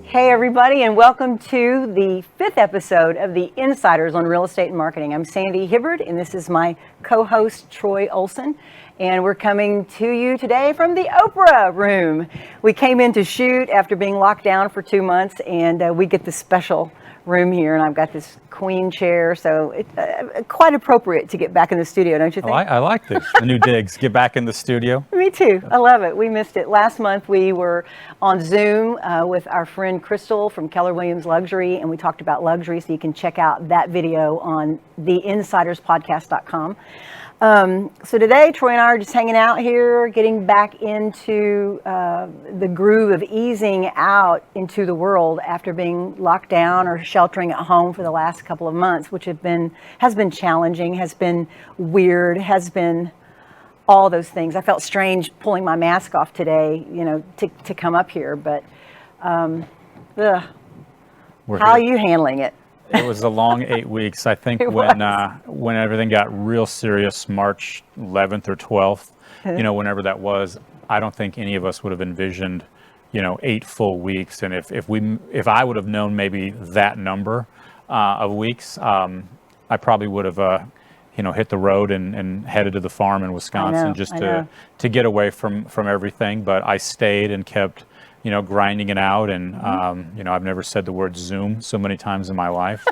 Hey everybody, and welcome to the 5th episode of the Insiders on Real Estate and Marketing. I'm Sandy Hibbard, and this is my co-host Troy Olson, and we're coming to you today from the Oprah room. We came in to shoot after being locked down for 2 months, and we get this special room here, and I've got this queen chair, so it's quite appropriate to get back in the studio, don't you think? I like this, the new digs. Get back in the studio. Me too. I love it. We missed it. Last month we were on Zoom with our friend Crystal from Keller Williams Luxury, and we talked about luxury, so you can check out that video on theinsiderspodcast.com. So today, Troy and I are just hanging out here, getting back into the groove of easing out into the world after being locked down or sheltering at home for the last couple of months, which has been challenging, has been weird, has been all those things. I felt strange pulling my mask off today, to come up here, but how are you handling it? It was a long 8 weeks. I think when everything got real serious, March 11th or 12th, whenever that was, I don't think any of us would have envisioned, 8 full weeks. And if I would have known maybe that number of weeks, I probably would have, hit the road and headed to the farm in Wisconsin to get away from everything. But I stayed and kept grinding it out. And, I've never said the word Zoom so many times in my life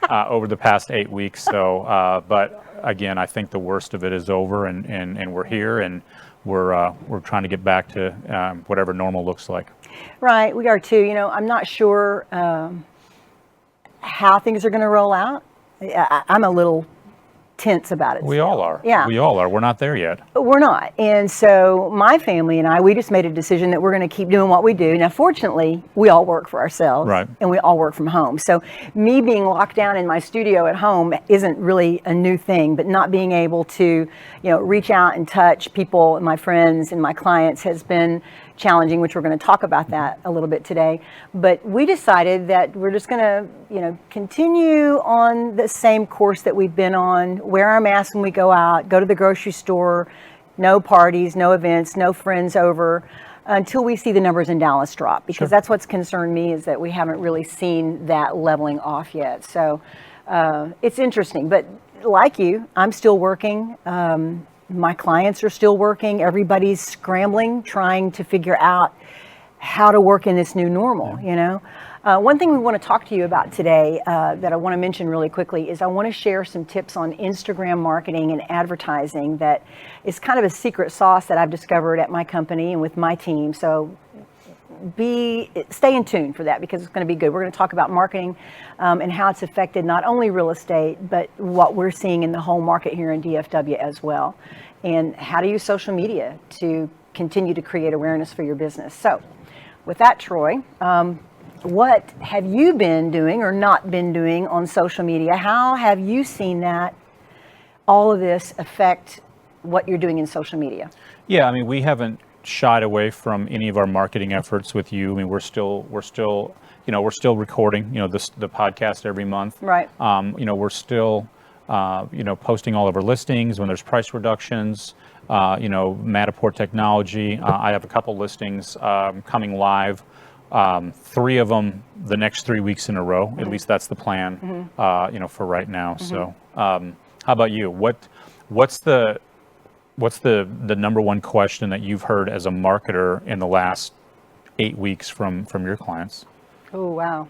over the past 8 weeks. So, but again, I think the worst of it is over, and we're here, and we're trying to get back to whatever normal looks like. Right. We are too. I'm not sure how things are going to roll out. I'm a little tense about it. We all are. Yeah. We all are. We're not there yet. We're not. And so my family and I, we just made a decision that we're going to keep doing what we do. Now, fortunately, we all work for ourselves. Right. And we all work from home. So me being locked down in my studio at home isn't really a new thing, but not being able to, reach out and touch people, my friends and my clients has been challenging, which we're going to talk about that a little bit today. But we decided that we're just going to, continue on the same course that we've been on, wear our masks when we go out, go to the grocery store, no parties, no events, no friends over, until we see the numbers in Dallas drop, because that's what's concerned me, is that we haven't really seen that leveling off yet. So it's interesting, but like you, I'm still working. My clients are still working. Everybody's scrambling, trying to figure out how to work in this new normal, One thing we want to talk to you about today that I want to mention really quickly is I want to share some tips on Instagram marketing and advertising that is kind of a secret sauce that I've discovered at my company and with my team. So stay in tune for that, because it's going to be good. We're going to talk about marketing and how it's affected not only real estate, but what we're seeing in the whole market here in DFW as well, and how to use social media to continue to create awareness for your business. So with that, Troy, what have you been doing or not been doing on social media? How have you seen that all of this affect what you're doing in social media? Yeah, we haven't shied away from any of our marketing efforts with you. We're still recording, the podcast every month. Right. We're still, posting all of our listings when there's price reductions. Matterport Technology. I have a couple listings coming live. 3 of them the next 3 weeks in a row. Mm-hmm. At least that's the plan. For right now. Mm-hmm. So, how about you? What's the number one question that you've heard as a marketer in the last 8 weeks from your clients? Oh, wow.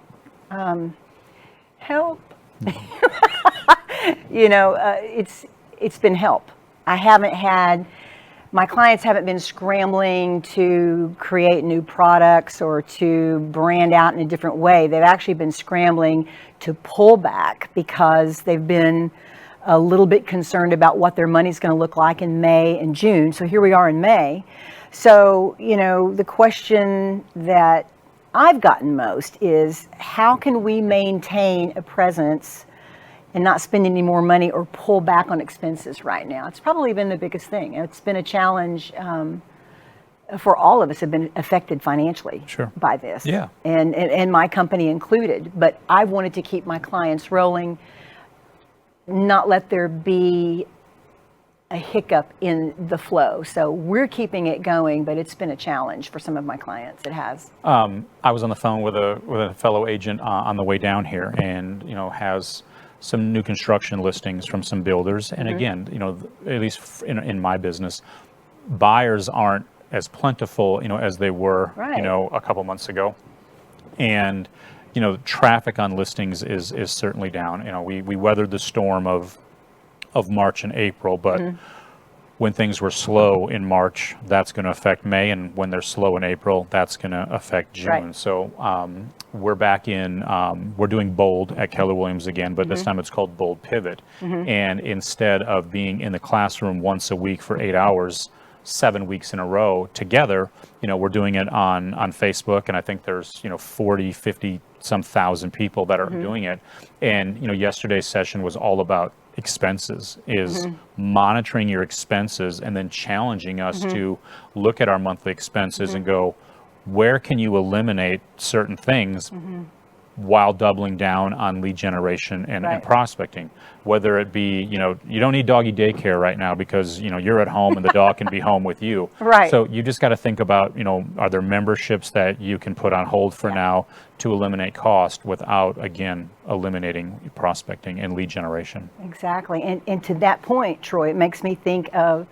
Help. It's been help. My clients haven't been scrambling to create new products or to brand out in a different way. They've actually been scrambling to pull back because they've been a little bit concerned about what their money's going to look like in May and June. So here we are in May. So, the question that I've gotten most is, how can we maintain a presence and not spend any more money or pull back on expenses right now. It's probably been the biggest thing. It's been a challenge for all of us have been affected financially by this. Yeah. And my company included. But I wanted to keep my clients rolling, not let there be a hiccup in the flow. So we're keeping it going, but it's been a challenge for some of my clients. It has. I was on the phone with a fellow agent on the way down here, and has some new construction listings from some builders. And again, at least in my business, buyers aren't as plentiful, as they were, a couple months ago. And, traffic on listings is certainly down. We weathered the storm of March and April, but when things were slow in March, that's going to affect May. And when they're slow in April, that's going to affect June. Right. So we're back in, we're doing Bold at Keller Williams again, but this time it's called Bold Pivot. And instead of being in the classroom once a week for 8 hours, 7 weeks in a row together, we're doing it on Facebook, and I think there's 40, 50 some thousand people that are doing it. And yesterday's session was all about expenses, is monitoring your expenses and then challenging us to look at our monthly expenses and go, where can you eliminate certain things while doubling down on lead generation and prospecting? Whether it be, you don't need doggy daycare right now because, you're at home and the dog can be home with you. Right. So you just got to think about, are there memberships that you can put on hold for now to eliminate cost without, again, eliminating prospecting and lead generation? Exactly. And to that point, Troy, it makes me think of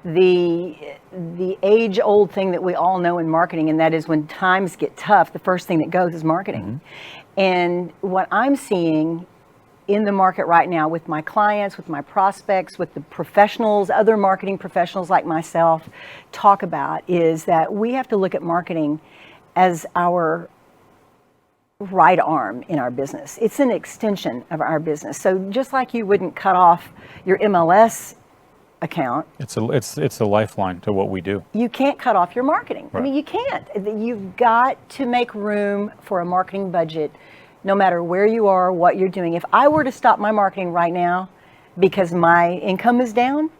the age-old thing that we all know in marketing, and that is when times get tough, the first thing that goes is marketing. And what I'm seeing in the market right now with my clients, with my prospects, with the professionals, other marketing professionals like myself talk about, is that we have to look at marketing as our right arm in our business. It's an extension of our business. So just like you wouldn't cut off your MLS account, it's a lifeline to what we do. You can't cut off your marketing. Right. I mean, you can't. You've got to make room for a marketing budget, no matter where you are, what you're doing. If I were to stop my marketing right now because my income is down,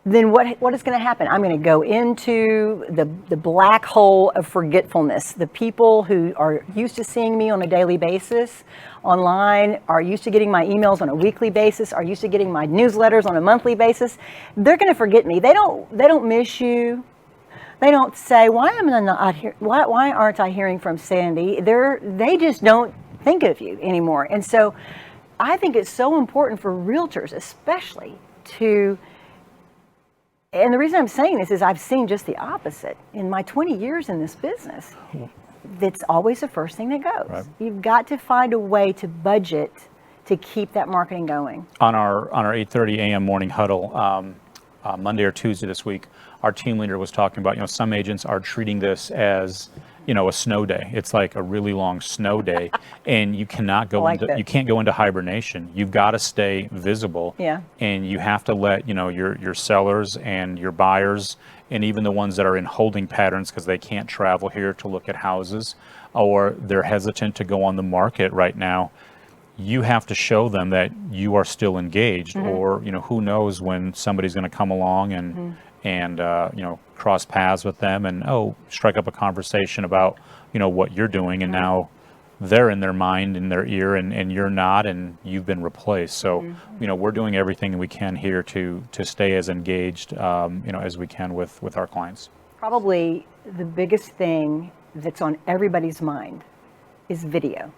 then what is going to happen? I'm going to go into the black hole of forgetfulness. The people who are used to seeing me on a daily basis online, are used to getting my emails on a weekly basis, are used to getting my newsletters on a monthly basis, they're going to forget me. They don't miss you. They don't say, why am I not here? Why aren't I hearing from Sandy? They just don't think of you anymore. And so I think it's so important for realtors especially to, and the reason I'm saying this is I've seen just the opposite. In my 20 years in this business, that's always the first thing that goes. Right. You've got to find a way to budget to keep that marketing going. On our 8:30 a.m. morning huddle, Monday or Tuesday this week, our team leader was talking about, some agents are treating this as, a snow day. It's like a really long snow day, and you cannot go you can't go into hibernation. You've got to stay visible. Yeah. And you have to let, your sellers and your buyers, and even the ones that are in holding patterns because they can't travel here to look at houses, or they're hesitant to go on the market right now. You have to show them that you are still engaged, or, who knows when somebody's going to come along and cross paths with them and strike up a conversation about what you're doing, and now they're in their mind, in their ear, and you're not, and you've been replaced. So we're doing everything we can here to stay as engaged as we can with our clients. Probably the biggest thing that's on everybody's mind is video,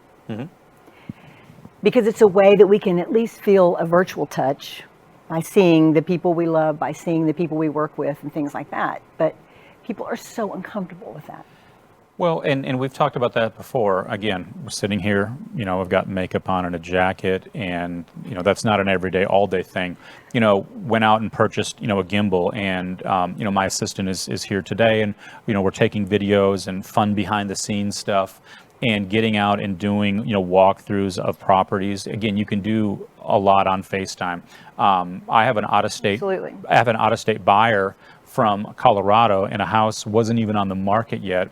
because it's a way that we can at least feel a virtual touch by seeing the people we love, by seeing the people we work with, and things like that. But people are so uncomfortable with that. Well, and we've talked about that before. Again, we're sitting here, I've got makeup on and a jacket, and, that's not an everyday, all-day thing. Went out and purchased, a gimbal, and, my assistant is here today, and, we're taking videos and fun behind-the-scenes stuff, and getting out and doing, walkthroughs of properties. Again, you can do a lot on FaceTime. I have an out-of-state buyer from Colorado, and a house wasn't even on the market yet.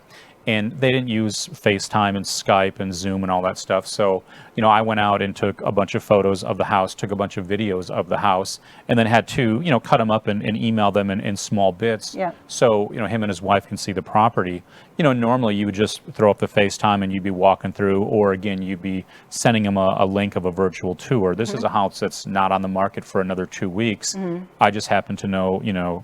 and they didn't use FaceTime and Skype and Zoom and all that stuff. So, you know, I went out and took a bunch of photos of the house, took a bunch of videos of the house, and then had to, you know, cut them up and email them in small bits. Yeah. So, you know, him and his wife can see the property. You know, normally you would just throw up the FaceTime and you'd be walking through, or again, you'd be sending them a link of a virtual tour. This is a house that's not on the market for another 2 weeks. I just happen to know, you know,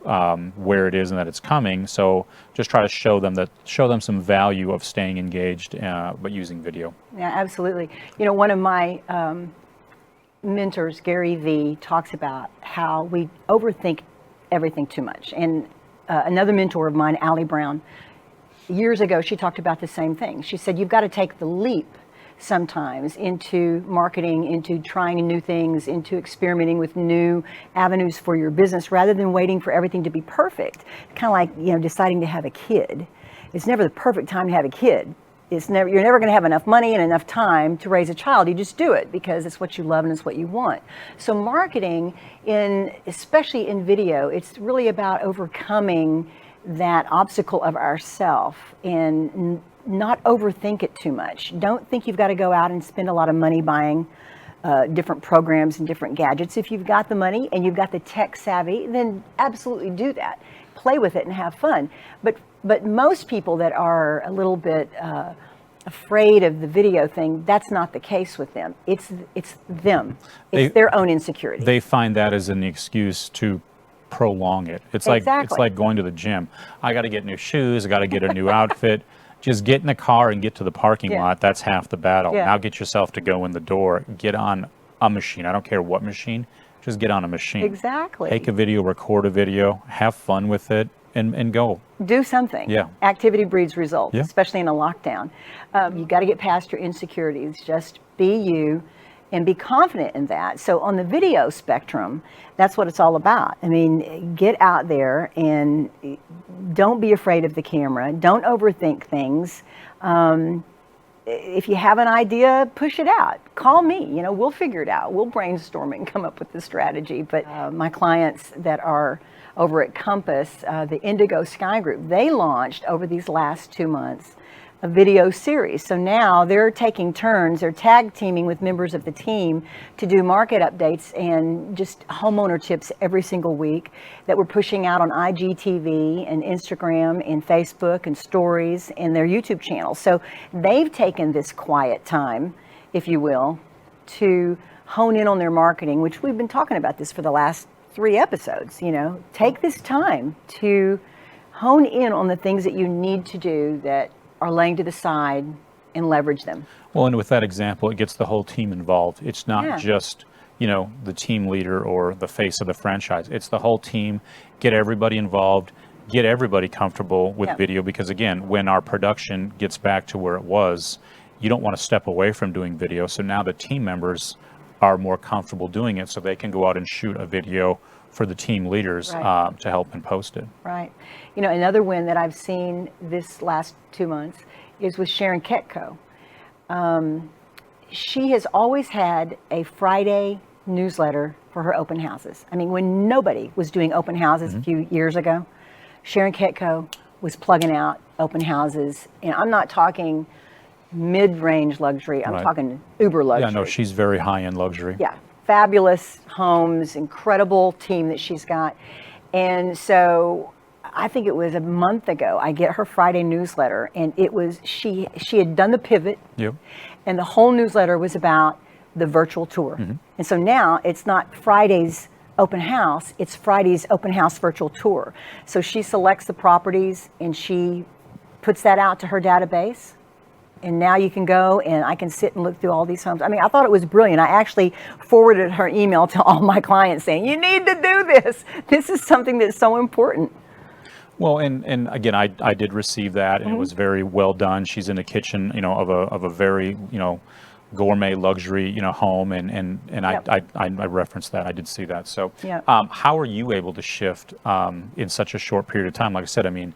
where it is and that it's coming. So just try to show them some value of staying engaged, but using video. Yeah, absolutely. You know, one of my mentors, Gary V, talks about how we overthink everything too much. And another mentor of mine, Allie Brown, years ago, she talked about the same thing. She said, you've got to take the leap sometimes into marketing, into trying new things, into experimenting with new avenues for your business, rather than waiting for everything to be perfect. Kind of like, you know, deciding to have a kid. It's never the perfect time to have a kid. You're never going to have enough money and enough time to raise a child. You just do it because it's what you love and it's what you want. So marketing, especially in video, it's really about overcoming that obstacle of ourself and not overthink it too much. Don't think you've got to go out and spend a lot of money buying different programs and different gadgets. If you've got the money and you've got the tech savvy, then absolutely do that. Play with it and have fun. But most people that are a little bit afraid of the video thing, that's not the case with them. It's them. It's their own insecurity. They find that as an excuse to prolong it. It's like going to the gym. I got to get new shoes. I got to get a new outfit. Just get in the car and get to the parking lot. That's half the battle. Now get yourself to go in the door. Get on a machine. I don't care what machine. Just get on a machine. Exactly. Take a video, record a video, have fun with it, and go. Do something. Yeah. Activity breeds results, Yeah. especially in a lockdown. You got to get past your insecurities. Just be you and be confident in that. So on the video spectrum, that's what it's all about. I mean, get out there and don't be afraid of the camera. Don't overthink things. If you have an idea, push it out. Call me, you know, we'll figure it out. We'll brainstorm it and come up with the strategy. But my clients that are over at Compass, the Indigo Sky Group, they launched over these last 2 months a video series. So now they're taking turns, they're tag teaming with members of the team to do market updates and just homeowner tips every single week that we're pushing out on IGTV and Instagram and Facebook and stories and their YouTube channel. So they've taken this quiet time, if you will, to hone in on their marketing, which we've been talking about this for the last 3 episodes. You know, take this time to hone in on the things that you need to do that are laying to the side and leverage them. Well, and with that example, it gets the whole team involved. It's not just, you know, the team leader or the face of the franchise. It's the whole team. Get everybody involved, get everybody comfortable with video, because again, when our production gets back to where it was, you don't want to step away from doing video. So now the team members are more comfortable doing it, so they can go out and shoot a video for the team leaders to help and post it. Right. You know, another win that I've seen this last 2 months is with Sharon Ketko. She has always had a Friday newsletter for her open houses. I mean, when nobody was doing open houses a few years ago, Sharon Ketko was plugging out open houses. And I'm not talking mid-range luxury, I'm talking uber luxury. Yeah, no, she's very high-end luxury. Yeah. Fabulous homes, incredible team that she's got. And so I think it was a month ago, I get her Friday newsletter, and it was, she had done the pivot, and the whole newsletter was about the virtual tour. And so now it's not Friday's open house, it's Friday's open house virtual tour. So she selects the properties and she puts that out to her database. And now you can go and I can sit and look through all these homes. I mean, I thought it was brilliant. I actually forwarded her email to all my clients saying, you need to do this. This is something that's so important. Well, and again, I did receive that, and it was very well done. She's in the kitchen, you know, of a very, you know, gourmet luxury, you know, home, and I referenced that. I did see that. So how are you able to shift in such a short period of time? Like I said, I mean,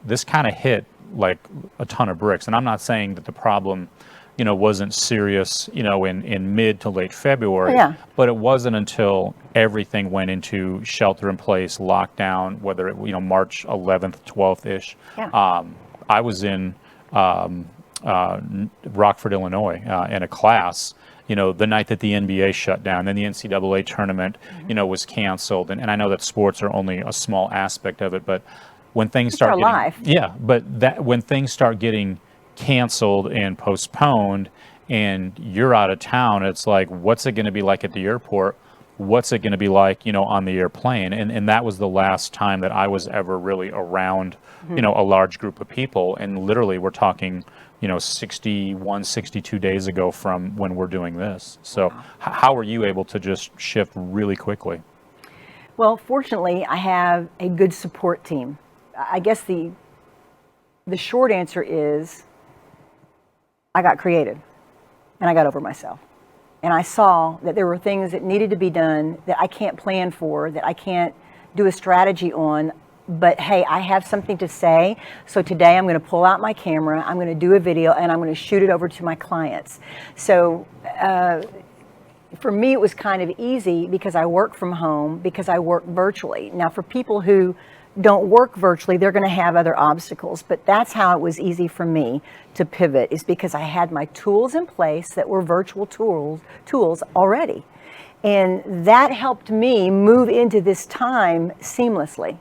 this kind of hit like a ton of bricks, and I'm not saying that the problem, you know, wasn't serious, you know, in mid to late February, but it wasn't until everything went into shelter in place, lockdown, whether it, you know, March 11th, 12th ish. I was in Rockford, Illinois, in a class, the night that the NBA shut down, then the NCAA tournament, was canceled. And I know that sports are only a small aspect of it, but when things It's our start getting, life. yeah, but that when things start getting canceled and postponed and you're out of town, it's like, what's it going to be like at the airport? What's it going to be like, on the airplane? And that was the last time that I was ever really around, a large group of people. And literally we're talking, 61, 62 days ago from when we're doing this. So how are you able to just shift really quickly? Well, fortunately, I have a good support team. I guess the short answer is I got creative and I got over myself. And I saw that there were things that needed to be done that I can't plan for, that I can't do a strategy on. But hey, I have something to say. So today I'm going to pull out my camera, I'm going to do a video, and I'm going to shoot it over to my clients. So for me, it was kind of easy because I work from home, because I work virtually. Now, for people who don't work virtually, they're going to have other obstacles. But that's how it was easy for me to pivot, is because I had my tools in place that were virtual tools already. And that helped me move into this time seamlessly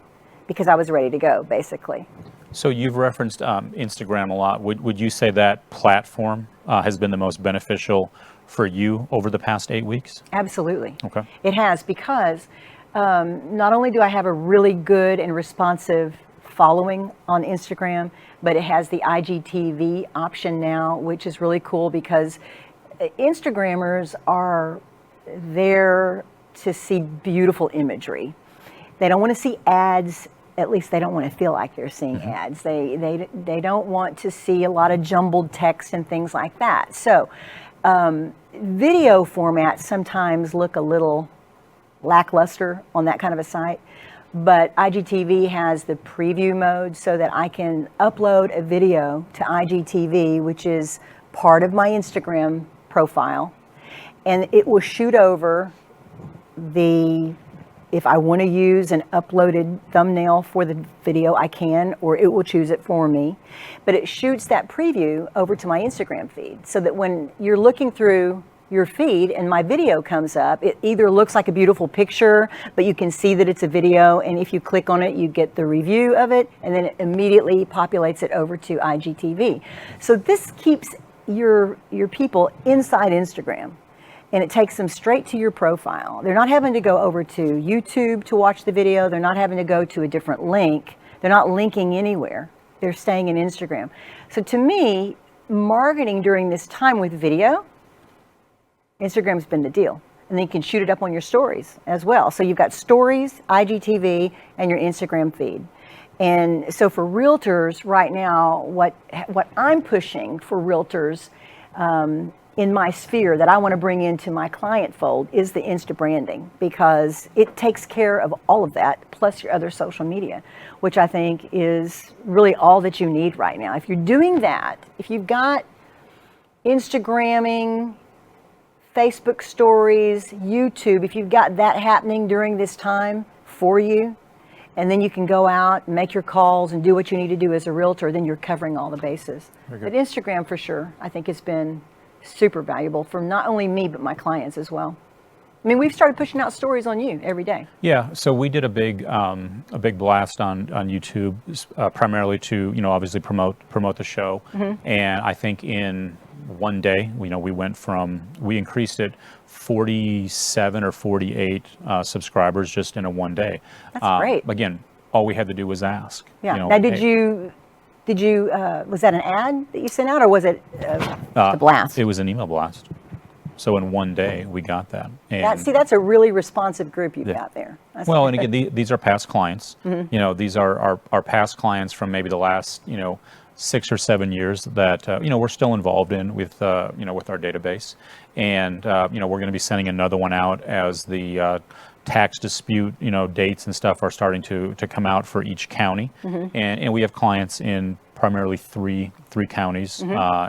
because I was ready to go, basically. So you've referenced Instagram a lot. Would you say that platform has been the most beneficial for you over the past 8 weeks? Absolutely. Okay. It has, because not only do I have a really good and responsive following on Instagram, but it has the IGTV option now, which is really cool because Instagrammers are there to see beautiful imagery. They don't want to see ads. At least they don't want to feel like they're seeing ads. They don't want to see a lot of jumbled text and things like that. So video formats sometimes look a little lackluster on that kind of a site, but IGTV has the preview mode so that I can upload a video to IGTV, which is part of my Instagram profile, and it will shoot over if I want to use an uploaded thumbnail for the video, I can, or it will choose it for me. But it shoots that preview over to my Instagram feed so that when you're looking through your feed and my video comes up, it either looks like a beautiful picture, but you can see that it's a video, and if you click on it, you get the review of it, and then it immediately populates it over to IGTV. So this keeps your people inside Instagram, and it takes them straight to your profile. They're not having to go over to YouTube to watch the video. They're not having to go to a different link. They're not linking anywhere. They're staying in Instagram. So to me, marketing during this time with video, Instagram's been the deal. And then you can shoot it up on your stories as well. So you've got stories, IGTV, and your Instagram feed. And so for realtors right now, what I'm pushing for realtors in my sphere that I want to bring into my client fold is the Insta branding, because it takes care of all of that, plus your other social media, which I think is really all that you need right now. If you're doing that, if you've got Instagramming, Facebook stories, YouTube, if you've got that happening during this time for you, and then you can go out and make your calls and do what you need to do as a realtor, then you're covering all the bases. But Instagram, for sure, I think has been super valuable for not only me, but my clients as well. I mean, we've started pushing out stories on you every day. Yeah, so we did a big blast on YouTube, primarily to obviously promote the show, and I think in one day, we increased it 47 or 48 subscribers just in a one day. That's great. Again, all we had to do was ask. Yeah. Now, did you? Was that an ad that you sent out, or was it a blast? It was an email blast. So in one day, we got that. And that's a really responsive group you've got there. Well, and again, these are past clients. These are our past clients from maybe the last 6 or 7 years that we're still involved in with with our database, and we're going to be sending another one out as the tax dispute dates and stuff are starting to come out for each county, and we have clients in primarily three counties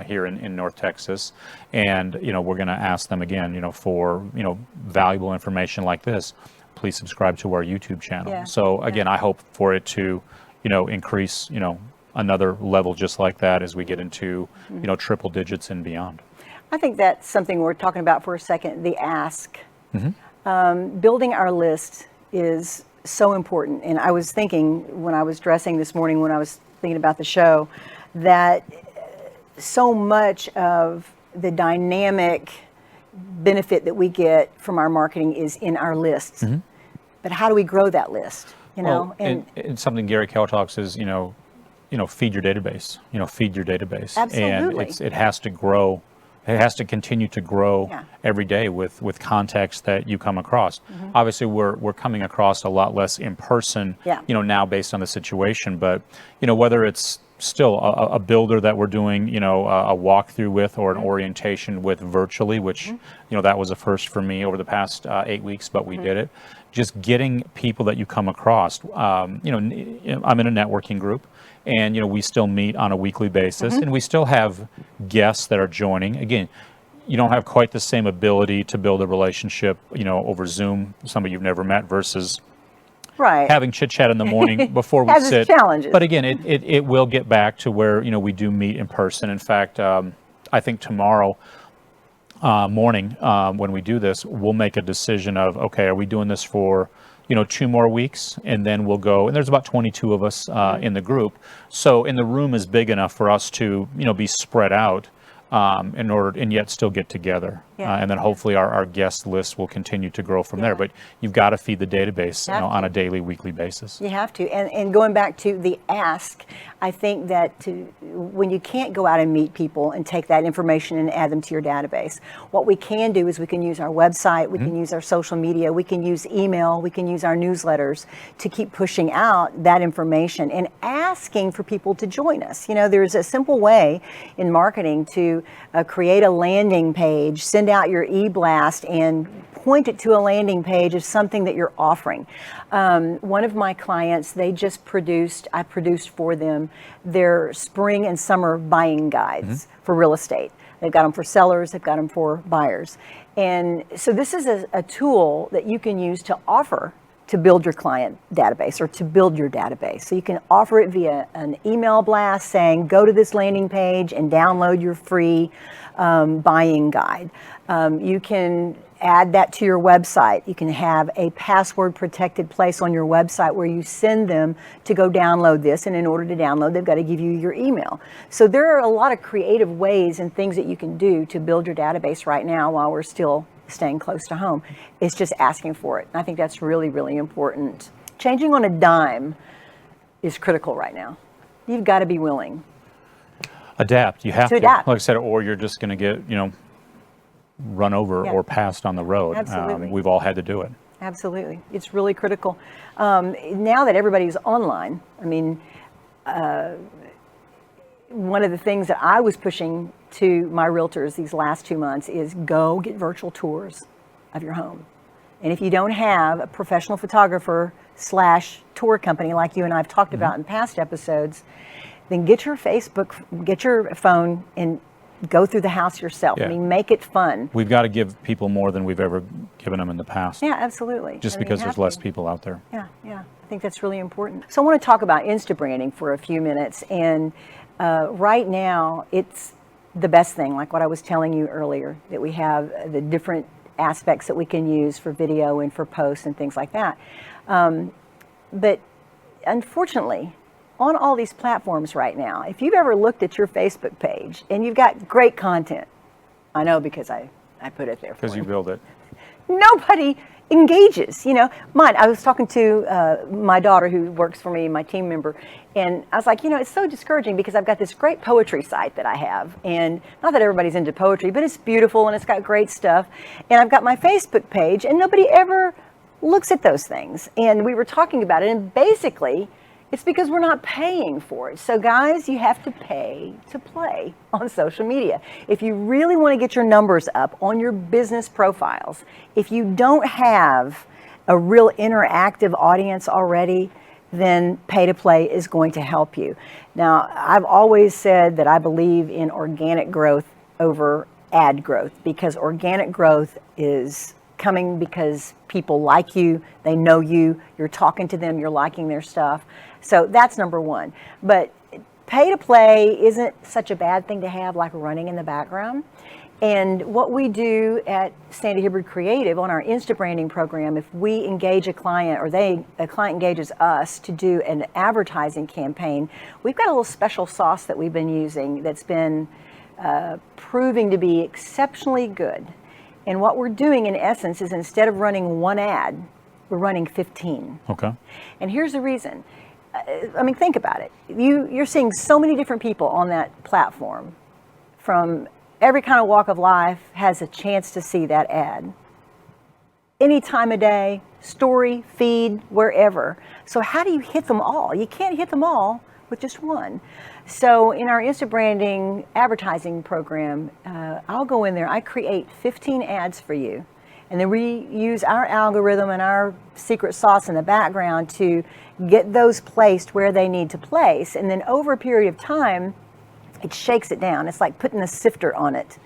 here in North Texas, and we're going to ask them again for valuable information like this. Please subscribe to our YouTube channel. So again, I hope for it to increase another level just like that as we get into, triple digits and beyond. I think that's something we're talking about for a second, the ask. Building our list is so important. And I was thinking when I was dressing this morning, when I was thinking about the show, that so much of the dynamic benefit that we get from our marketing is in our lists. But how do we grow that list? And something Gary Keller talks is, feed your database. Feed your database. Absolutely. And it has to grow. It has to continue to grow every day with context that you come across. Obviously, we're coming across a lot less in person, now based on the situation. But, whether it's still a builder that we're doing, a walkthrough with or an orientation with virtually, which, that was a first for me over the past 8 weeks, but we did it. Just getting people that you come across. I'm in a networking group. And, we still meet on a weekly basis, and we still have guests that are joining. Again, you don't have quite the same ability to build a relationship, over Zoom, somebody you've never met, versus having chit-chat in the morning before we sit. Challenges. But again, it will get back to where, we do meet in person. In fact, I think tomorrow morning, when we do this, we'll make a decision of, okay, are we doing this for 2 more weeks, and then we'll go, and there's about 22 of us in the group. So, and the room is big enough for us to, be spread out and yet still get together. And then hopefully our guest list will continue to grow from there. But you've got to feed the database on a daily, weekly basis. You have to. And going back to the ask, I think that when you can't go out and meet people and take that information and add them to your database, what we can do is we can use our website, we can use our social media, we can use email, we can use our newsletters to keep pushing out that information and asking for people to join us. There's a simple way in marketing to create a landing page, send out your e-blast and point it to a landing page of something that you're offering. One of my clients, I produced for them their spring and summer buying guides for real estate. They've got them for sellers, they've got them for buyers. And so this is a tool that you can use to offer to build your client database or to build your database. So you can offer it via an email blast saying, go to this landing page and download your free buying guide. You can add that to your website. You can have a password protected place on your website where you send them to go download this. And in order to download, they've got to give you your email. So there are a lot of creative ways and things that you can do to build your database right now while we're still staying close to home. It's just asking for it. I think that's really, really important. Changing on a dime is critical right now. You've got to be willing. Adapt. You have to. Adapt. Like I said, or you're just going to get, run over or passed on the road. Absolutely. We've all had to do it. Absolutely. It's really critical. Now that everybody's online, one of the things that I was pushing to my realtors these last 2 months is go get virtual tours of your home. And if you don't have a professional photographer / tour company like you and I've talked about in past episodes, then get your phone and go through the house yourself. Make it fun. We've got to give people more than we've ever given them in the past. Yeah, absolutely. Just because there's less people out there. Yeah. I think that's really important. So I want to talk about Insta branding for a few minutes. And right now, it's the best thing, like what I was telling you earlier, that we have the different aspects that we can use for video and for posts and things like that. But unfortunately, on all these platforms right now, if you've ever looked at your Facebook page and you've got great content, I know because I put it there for you. Because you build it. Nobody engages, Mine, I was talking to my daughter who works for me, my team member, and I was like, it's so discouraging because I've got this great poetry site that I have, and not that everybody's into poetry, but it's beautiful and it's got great stuff, and I've got my Facebook page, and nobody ever looks at those things. And we were talking about it, and basically, it's because we're not paying for it. So guys, you have to pay to play on social media. If you really want to get your numbers up on your business profiles, if you don't have a real interactive audience already, then pay to play is going to help you. Now, I've always said that I believe in organic growth over ad growth, because organic growth is coming because people like you, they know you, you're talking to them, you're liking their stuff. So that's number one. But pay to play isn't such a bad thing to have, like running in the background. And what we do at Sandy Hibbard Creative on our Insta branding program, if we engage a client or a client engages us to do an advertising campaign, we've got a little special sauce that we've been using that's been proving to be exceptionally good. And what we're doing in essence is, instead of running one ad, we're running 15. Okay. And here's the reason. I mean, think about it. You're seeing so many different people on that platform from every kind of walk of life has a chance to see that ad. Any time of day, story, feed, wherever. So how do you hit them all? You can't hit them all with just one. So in our Insta branding advertising program, I'll go in there, I create 15 ads for you. And then we use our algorithm and our secret sauce in the background to get those placed where they need to place. And then over a period of time, it shakes it down. It's like putting a sifter on it.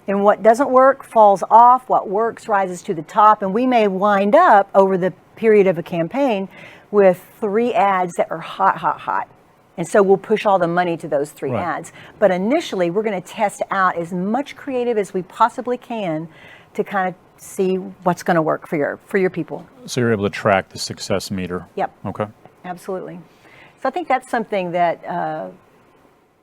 And what doesn't work falls off, what works rises to the top, and we may wind up over the period of a campaign with 3 ads that are hot, hot, hot. And so we'll push all the money to those 3 ads. But initially, we're going to test out as much creative as we possibly can to kind of see what's going to work for your people. So you're able to track the success meter. Yep. Okay. Absolutely. So I think that's something that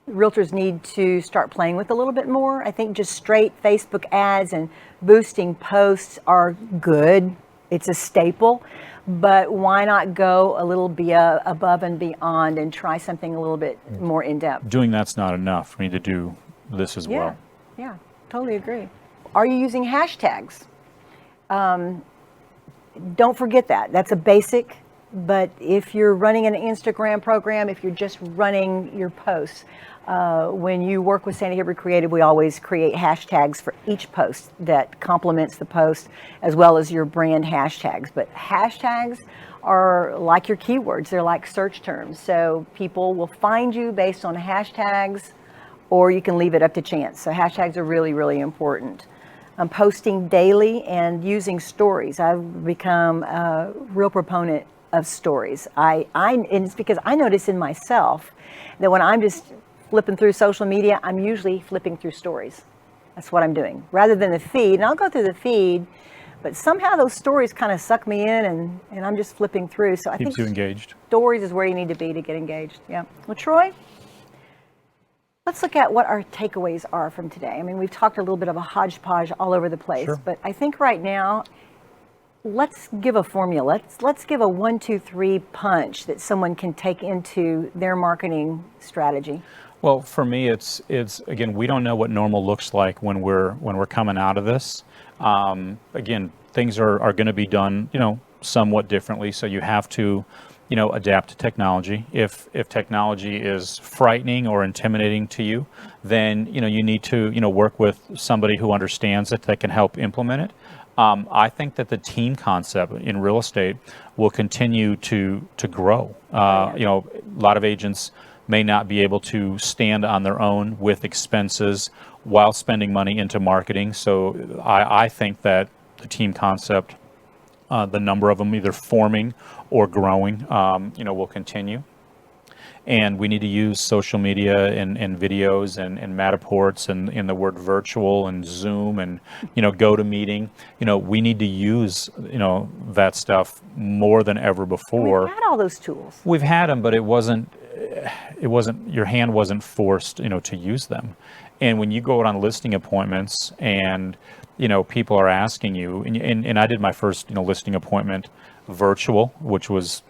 realtors need to start playing with a little bit more. I think just straight Facebook ads and boosting posts are good. It's a staple, but why not go a little above and beyond and try something a little bit more in depth? Doing that's not enough. We need to do this as well. Yeah, totally agree. Are you using hashtags? Don't forget that. That's a basic. But if you're running an Instagram program, if you're just running your posts, when you work with Sandy Hibbard Creative, we always create hashtags for each post that complements the post, as well as your brand hashtags. But hashtags are like your keywords. They're like search terms. So people will find you based on hashtags, or you can leave it up to chance. So hashtags are really, really important. I'm posting daily and using stories. I've become a real proponent of stories. And it's because I notice in myself that when I'm just flipping through social media, I'm usually flipping through stories. That's what I'm doing, rather than the feed. And I'll go through the feed, but somehow those stories kind of suck me in, and I'm just flipping through. So I think keeps you engaged. Stories is where you need to be to get engaged. Yeah. Well, Troy, let's look at what our takeaways are from today. I mean, we've talked a little bit of a hodgepodge all over the place, but I think right now, let's give a formula. Let's give a 1, 2, 3 punch that someone can take into their marketing strategy. Well, for me, it's again, we don't know what normal looks like when we're coming out of this. Again, things are going to be done, somewhat differently. So you have to, adapt to technology. If technology is frightening or intimidating to you, then you need to work with somebody who understands it, that can help implement it. I think that the team concept in real estate will continue to grow. A lot of agents may not be able to stand on their own with expenses while spending money into marketing. So I think that the team concept, the number of them either forming or growing, will continue. And we need to use social media and videos and Matterports and the word virtual and Zoom and, GoToMeeting. We need to use, that stuff more than ever before. We've had all those tools. We've had them, but it wasn't, your hand wasn't forced, to use them. And when you go out on listing appointments and, people are asking you, and I did my first, listing appointment virtual, which was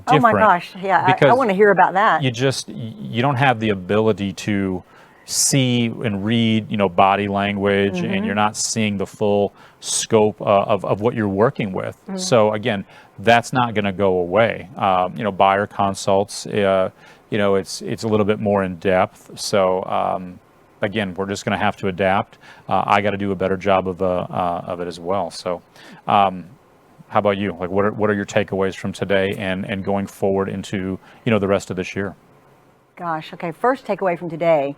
different. Oh my gosh, yeah, I want to hear about that. You don't have the ability to see and read, body language, and you're not seeing the full scope of what you're working with. So again, that's not going to go away. Buyer consults, it's a little bit more in depth. So again, we're just going to have to adapt. I got to do a better job of it as well. So. How about you? Like, what are your takeaways from today and going forward into, the rest of this year? Gosh, okay. First takeaway from today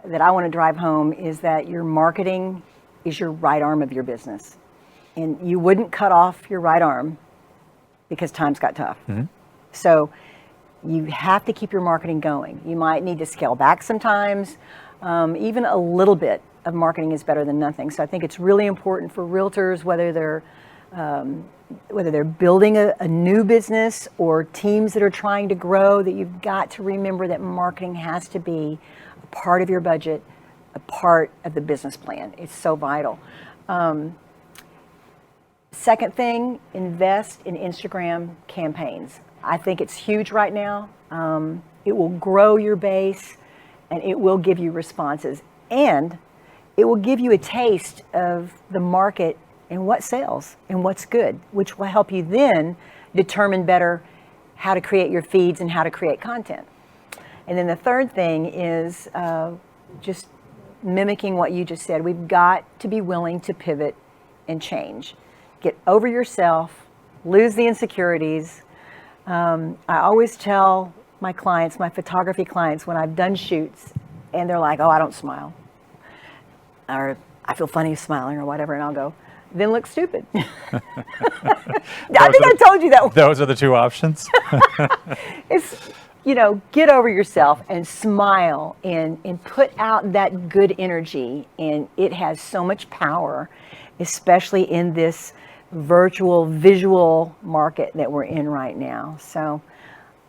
that I want to drive home is that your marketing is your right arm of your business. And you wouldn't cut off your right arm because times got tough. So you have to keep your marketing going. You might need to scale back sometimes. Even a little bit of marketing is better than nothing. So I think it's really important for realtors, whether they're building a new business or teams that are trying to grow, that you've got to remember that marketing has to be a part of your budget, a part of the business plan. It's so vital. Second thing, invest in Instagram campaigns. I think it's huge right now. It will grow your base and it will give you responses, and it will give you a taste of the market and what sells and what's good, which will help you then determine better how to create your feeds and how to create content. And then the third thing is just mimicking what you just said. We've got to be willing to pivot and change. Get over yourself, lose the insecurities. I always tell my clients, my photography clients, when I've done shoots and they're like, oh, I don't smile, or I feel funny smiling or whatever, and I'll go, then look stupid. I think I told you that. Those are the two options. It's, get over yourself and smile and put out that good energy. And it has so much power, especially in this virtual, visual market that we're in right now. So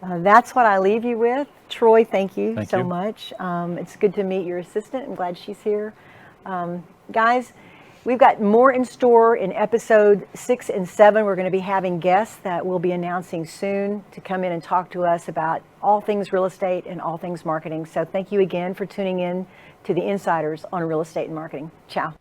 that's what I leave you with. Troy, thank you so much. It's good to meet your assistant. I'm glad she's here. Guys, we've got more in store in episode 6 and 7. We're going to be having guests that we'll be announcing soon to come in and talk to us about all things real estate and all things marketing. So thank you again for tuning in to the Insiders on Real Estate and Marketing. Ciao.